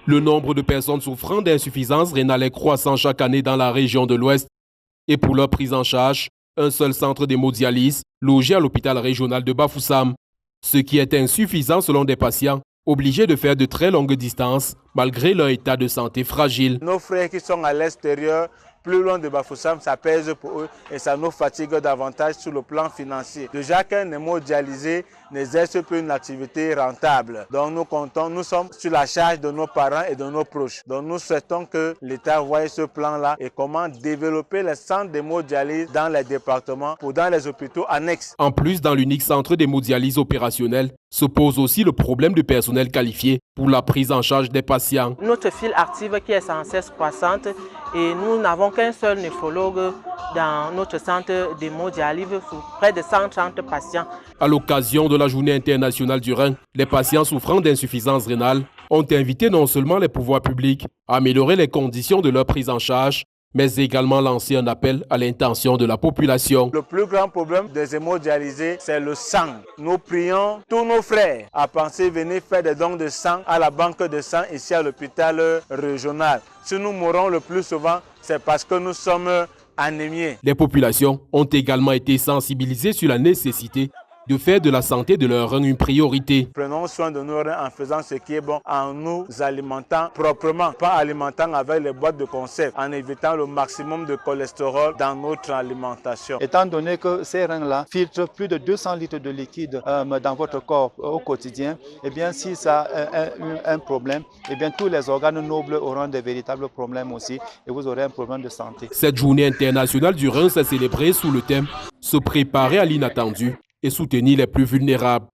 Le nombre de personnes souffrant d'insuffisance rénale est croissant chaque année dans la région de l'Ouest. Et pour leur prise en charge, un seul centre d'hémodialyse logé à l'hôpital régional de Bafoussam, ce qui est insuffisant selon des patients obligés de faire de très longues distances malgré leur état de santé fragile. Nos frères qui sont à l'extérieur, plus loin de Bafoussam, ça pèse pour eux et ça nous fatigue davantage sur le plan financier. Déjà qu'un hémodialysé n'exerce plus une activité rentable. Donc nous sommes sur la charge de nos parents et de nos proches. Donc nous souhaitons que l'État voie ce plan-là et comment développer les centres d'hémodialyse dans les départements ou dans les hôpitaux annexes. En plus, dans l'unique centre d'hémodialyse opérationnel, se pose aussi le problème de personnel qualifié pour la prise en charge des patients. Notre file active qui est sans cesse croissante et nous n'avons qu'un seul néphrologue dans notre centre d'hémodialyse sur près de 130 patients. À l'occasion de la Journée internationale du rein, les patients souffrant d'insuffisance rénale ont invité non seulement les pouvoirs publics à améliorer les conditions de leur prise en charge, mais également lancé un appel à l'intention de la population. Le plus grand problème des hémodialysés, c'est le sang. Nous prions tous nos frères à penser venir faire des dons de sang à la banque de sang ici à l'hôpital régional. Si nous mourons le plus souvent, c'est parce que nous sommes anémiés. Les populations ont également été sensibilisées sur la nécessité de faire de la santé de leurs reins une priorité. Prenons soin de nos reins en faisant ce qui est bon, en nous alimentant proprement, pas alimentant avec les boîtes de conserve, en évitant le maximum de cholestérol dans notre alimentation. Étant donné que ces reins-là filtrent plus de 200 litres de liquide dans votre corps au quotidien, eh bien si ça a un problème, eh bien tous les organes nobles auront des véritables problèmes aussi et vous aurez un problème de santé. Cette journée internationale du rein s'est célébrée sous le thème « Se préparer à l'inattendu » et soutenir les plus vulnérables.